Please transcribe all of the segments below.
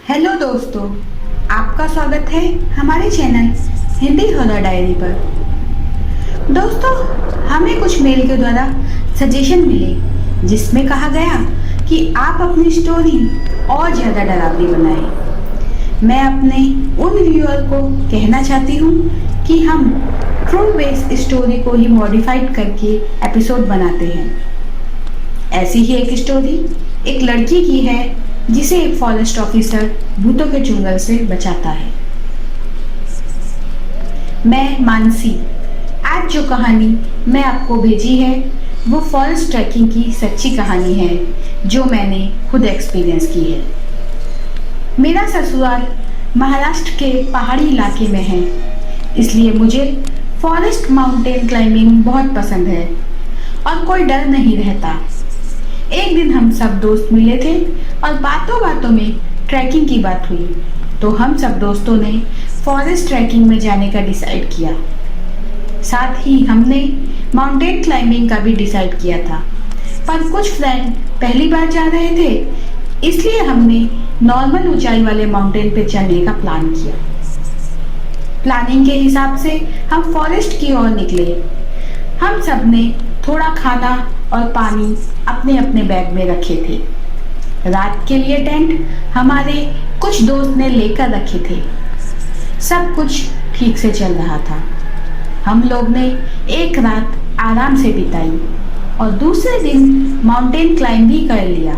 Hello दोस्तों, आपका स्वागत है हमारे चैनल हिंदी हॉरर डायरी पर। दोस्तों, हमें कुछ मेल के द्वारा सजेशन मिले जिसमें कहा गया कि आप अपनी स्टोरी और ज़्यादा डरावनी बनाएं। मैं अपने उन व्यूअर को कहना चाहती हूँ कि हम ट्रू बेस्ड स्टोरी को ही मॉडिफाइड करके एपिसोड बनाते हैं। ऐसी ही एक स्टोरी एक लड़की की है जिसे एक फॉरेस्ट ऑफिसर भूतों के चुंगल से बचाता है। मैं मानसी, आज जो कहानी मैं आपको भेजी है वो फॉरेस्ट ट्रैकिंग की सच्ची कहानी है जो मैंने खुद एक्सपीरियंस की है। मेरा ससुराल महाराष्ट्र के पहाड़ी इलाके में है, इसलिए मुझे फॉरेस्ट माउंटेन क्लाइंबिंग बहुत पसंद है और कोई डर नहीं रहता। एक दिन हम सब दोस्त मिले थे और बातों बातों में ट्रैकिंग की बात हुई, तो हम सब दोस्तों ने फॉरेस्ट ट्रैकिंग में जाने का डिसाइड किया। साथ ही हमने माउंटेन क्लाइंबिंग का भी डिसाइड किया था, पर कुछ फ्रेंड पहली बार जा रहे थे, इसलिए हमने नॉर्मल ऊंचाई वाले माउंटेन पे चढ़ने का प्लान किया। प्लानिंग के हिसाब से हम फॉरेस्ट की ओर निकले। हम सब ने थोड़ा खाना और पानी अपने अपने बैग में रखे थे। रात के लिए टेंट हमारे कुछ दोस्त ने लेकर रखे थे। सब कुछ ठीक से चल रहा था। हम लोग ने एक रात आराम से बिताई और दूसरे दिन माउंटेन क्लाइंब भी कर लिया।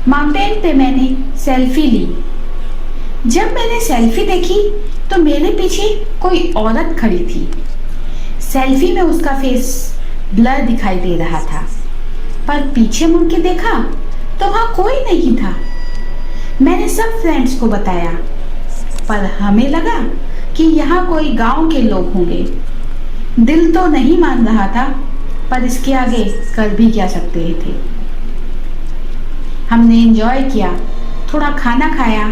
माउंटेन पे मैंने सेल्फी ली। जब मैंने सेल्फी देखी तो मेरे पीछे कोई औरत खड़ी थी। सेल्फी में उसका फेस ब्लर दिखाई दे रहा था, पर पीछे मुड़ के देखा तो वहां कोई नहीं था। मैंने सब फ्रेंड्स को बताया, पर हमें लगा कि यहाँ कोई गांव के लोग होंगे। दिल तो नहीं मान रहा था, पर इसके आगे कर भी क्या सकते थे। हमने एंजॉय किया, थोड़ा खाना खाया,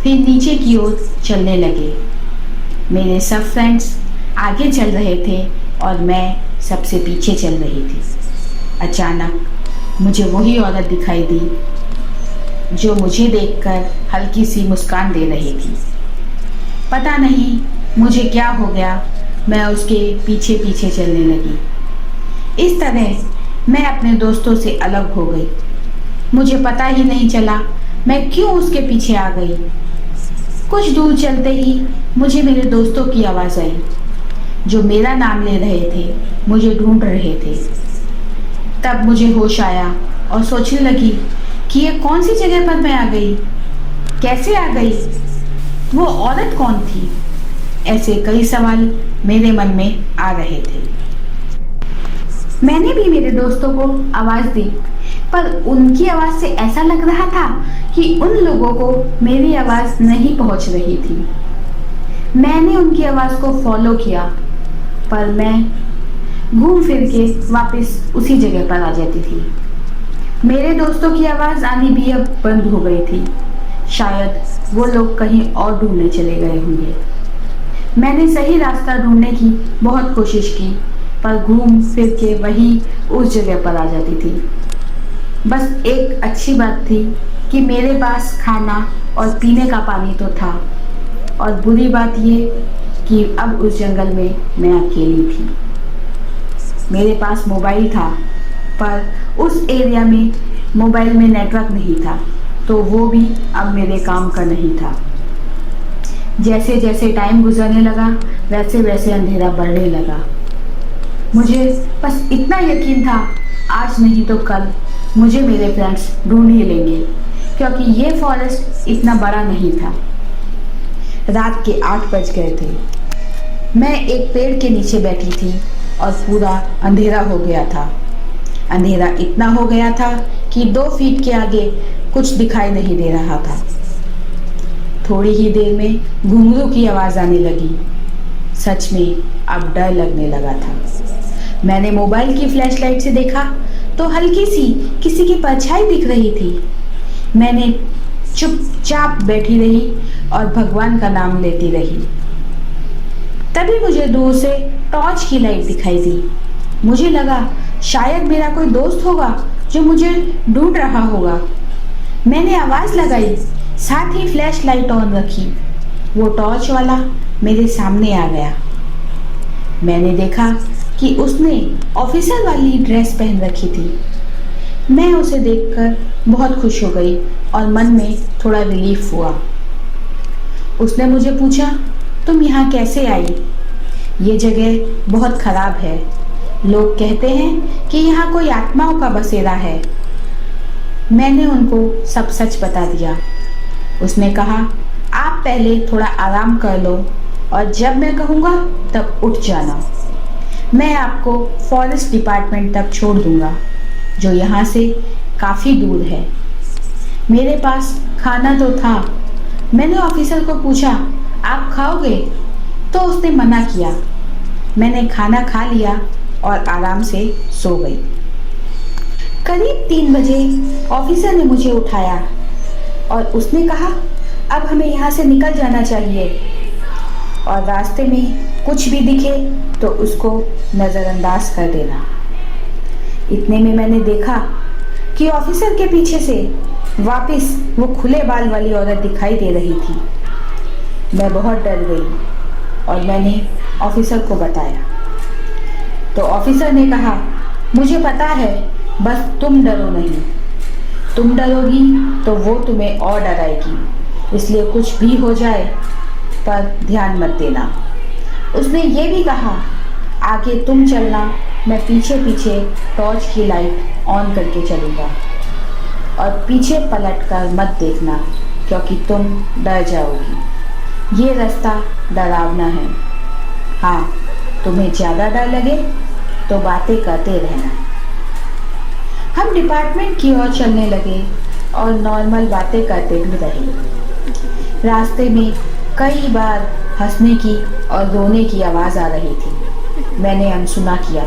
फिर नीचे की ओर चलने लगे। मेरे सब फ्रेंड्स आगे चल रहे थे और मैं सबसे पीछे चल रही थी। अचानक मुझे वही औरत दिखाई दी जो मुझे देखकर हल्की सी मुस्कान दे रही थी। पता नहीं मुझे क्या हो गया, मैं उसके पीछे पीछे चलने लगी। इस तरह मैं अपने दोस्तों से अलग हो गई। मुझे पता ही नहीं चला मैं क्यों उसके पीछे आ गई। कुछ दूर चलते ही मुझे मेरे दोस्तों की आवाज़ आई जो मेरा नाम ले रहे थे, मुझे ढूंढ रहे थे। तब मुझे होश आया और सोचने लगी कि ये कौन सी जगह पर मैं आ गई, कैसे आ गई, वो औरत कौन थी। ऐसे कई सवाल मेरे मन में आ रहे थे। मैंने भी मेरे दोस्तों को आवाज़ दी, पर उनकी आवाज़ से ऐसा लग रहा था कि उन लोगों को मेरी आवाज़ नहीं पहुंच रही थी। मैंने उनकी आवाज़ को फॉलो किया, पर मैं घूम फिर के वापस उसी जगह पर आ जाती थी। मेरे दोस्तों की आवाज़ आनी भी अब बंद हो गई थी। शायद वो लोग कहीं और ढूंढने चले गए होंगे। मैंने सही रास्ता ढूंढने की बहुत कोशिश की, पर घूम फिर के वही उस जगह पर आ जाती थी। बस एक अच्छी बात थी कि मेरे पास खाना और पीने का पानी तो था, और बुरी बात ये कि अब उस जंगल में मैं अकेली थी। मेरे पास मोबाइल था, पर उस एरिया में मोबाइल में नेटवर्क नहीं था, तो वो भी अब मेरे काम का नहीं था। जैसे जैसे टाइम गुजरने लगा वैसे वैसे अंधेरा बढ़ने लगा। मुझे बस इतना यकीन था, आज नहीं तो कल मुझे मेरे फ्रेंड्स ढूंढ ही लेंगे, क्योंकि ये फॉरेस्ट इतना बड़ा नहीं था। रात के 8 बज गए थे। मैं एक पेड़ के नीचे बैठी थी और पूरा अंधेरा हो गया था। अंधेरा इतना हो गया था कि 2 फीट के आगे कुछ दिखाई नहीं दे रहा था। थोड़ी ही देर में घुंघरू की आवाज़ आने लगी। सच में अब डर लगने लगा था। मैंने मोबाइल की फ्लैशलाइट से देखा तो हल्की सी किसी की परछाई दिख रही थी। मैंने चुपचाप बैठी रही और भगवान का नाम लेती रही। तभी मुझे दूर से टॉर्च की लाइट दिखाई दी। मुझे लगा शायद मेरा कोई दोस्त होगा जो मुझे ढूंढ रहा होगा। मैंने आवाज़ लगाई, साथ ही फ्लैश लाइट ऑन रखी। वो टॉर्च वाला मेरे सामने आ गया। मैंने देखा कि उसने ऑफिसर वाली ड्रेस पहन रखी थी। मैं उसे देखकर बहुत खुश हो गई और मन में थोड़ा रिलीफ हुआ। उसने मुझे पूछा, तुम यहाँ कैसे आई? ये जगह बहुत खराब है। लोग कहते हैं कि यहाँ कोई आत्माओं का बसेरा है। मैंने उनको सब सच बता दिया। उसने कहा, आप पहले थोड़ा आराम कर लो और जब मैं कहूँगा तब उठ जाना। मैं आपको फॉरेस्ट डिपार्टमेंट तक छोड़ दूँगा, जो यहाँ से काफ़ी दूर है। मेरे पास खाना तो था। मैंने ऑफिसर को पूछा, आप खाओगे? तो उसने मना किया। मैंने खाना खा लिया और आराम से सो गई। करीब 3 बजे ऑफिसर ने मुझे उठाया और उसने कहा, अब हमें यहाँ से निकल जाना चाहिए और रास्ते में कुछ भी दिखे तो उसको नज़रअंदाज कर देना। इतने में मैंने देखा कि ऑफिसर के पीछे से वापस वो खुले बाल वाली औरत दिखाई दे रही थी। मैं बहुत डर गई और मैंने ऑफिसर को बताया। तो ऑफिसर ने कहा, मुझे पता है, बस तुम डरो नहीं। तुम डरोगी तो वो तुम्हें और डराएगी, इसलिए कुछ भी हो जाए पर ध्यान मत देना। उसने ये भी कहा, आगे तुम चलना, मैं पीछे पीछे टॉर्च की लाइट ऑन करके चलूँगा और पीछे पलट कर मत देखना, क्योंकि तुम डर जाओगी। ये रास्ता डरावना है। हाँ, तुम्हें ज़्यादा डर लगे तो बातें करते रहना। हम डिपार्टमेंट की ओर चलने लगे और नॉर्मल बातें करते भी रहे। रास्ते में कई बार हंसने की और रोने की आवाज़ आ रही थी। मैंने अनसुना किया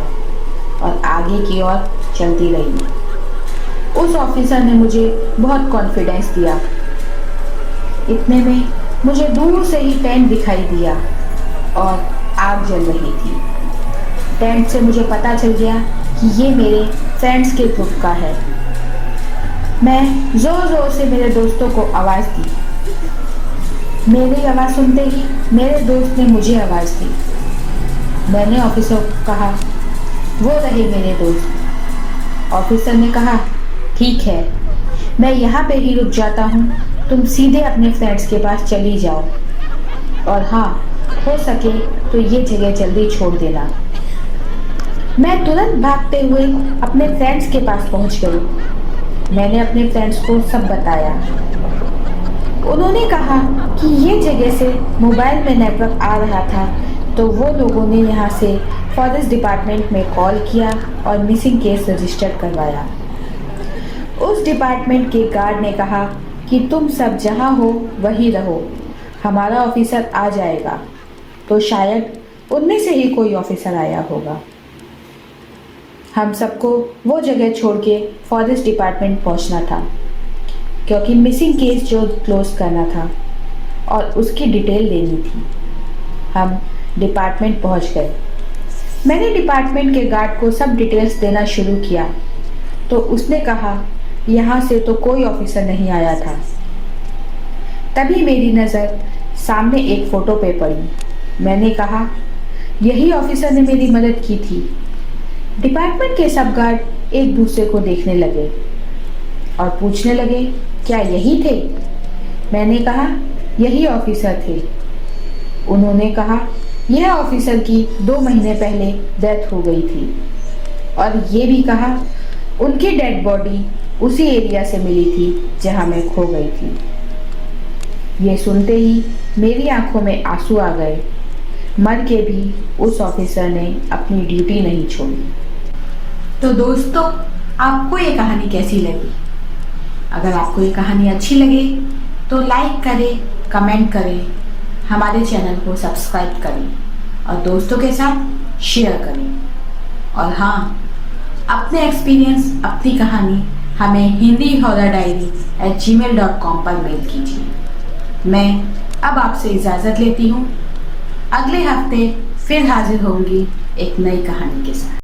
और आगे की ओर चलती रही। उस ऑफिसर ने मुझे बहुत कॉन्फिडेंस दिया। इतने में मुझे दूर से ही टेंट दिखाई दिया और आग जल रही थी। टेंट से मुझे पता चल गया कि ये मेरे फ्रेंड्स के ग्रुप का है। मैं ज़ोर ज़ोर से मेरे दोस्तों को आवाज़ दी। मेरी आवाज़ सुनते ही मेरे दोस्त ने मुझे आवाज़ दी। मैंने ऑफिसर को कहा, वो रहे मेरे दोस्त। ऑफिसर ने कहा, ठीक है, मैं यहाँ पे ही रुक जाता हूँ, तुम सीधे अपने फ्रेंड्स के पास चली जाओ और हाँ, हो सके तो ये जगह जल्दी छोड़ देना। मैं तुरंत भागते हुए अपने फ्रेंड्स के पास पहुँच गई। मैंने अपने फ्रेंड्स को सब बताया। उन्होंने कहा कि ये जगह से मोबाइल में नेटवर्क आ रहा था, तो वो लोगों ने यहाँ से फॉरेस्ट डिपार्टमेंट में कॉल किया और मिसिंग केस रजिस्टर करवाया। उस डिपार्टमेंट के गार्ड ने कहा कि तुम सब जहाँ हो वहीं रहो, हमारा ऑफिसर आ जाएगा। तो शायद उनमें से ही कोई ऑफिसर आया होगा। हम सबको वो जगह छोड़ के फॉरेस्ट डिपार्टमेंट पहुंचना था, क्योंकि मिसिंग केस जो क्लोज करना था और उसकी डिटेल लेनी थी। हम डिपार्टमेंट पहुंच गए। मैंने डिपार्टमेंट के गार्ड को सब डिटेल्स देना शुरू किया, तो उसने कहा, यहाँ से तो कोई ऑफिसर नहीं आया था। तभी मेरी नज़र सामने एक फ़ोटो पे पड़ी। मैंने कहा, यही ऑफिसर ने मेरी मदद की थी। डिपार्टमेंट के सब गार्ड एक दूसरे को देखने लगे और पूछने लगे, क्या यही थे? मैंने कहा, यही ऑफिसर थे। उन्होंने कहा, यह ऑफिसर की 2 महीने पहले डेथ हो गई थी और ये भी कहा, उनकी डेड बॉडी उसी एरिया से मिली थी जहां मैं खो गई थी। ये सुनते ही मेरी आंखों में आंसू आ गए। मर के भी उस ऑफिसर ने अपनी ड्यूटी नहीं छोड़ी। तो दोस्तों, आपको ये कहानी कैसी लगी? अगर आपको ये कहानी अच्छी लगे तो लाइक करें, कमेंट करें, हमारे चैनल को सब्सक्राइब करें और दोस्तों के साथ शेयर करें। और हाँ, अपने एक्सपीरियंस, अपनी कहानी हमें hindihorrordiary@gmail.com पर मेल कीजिए। मैं अब आपसे इजाज़त लेती हूँ। अगले हफ्ते फिर हाजिर होंगी एक नई कहानी के साथ।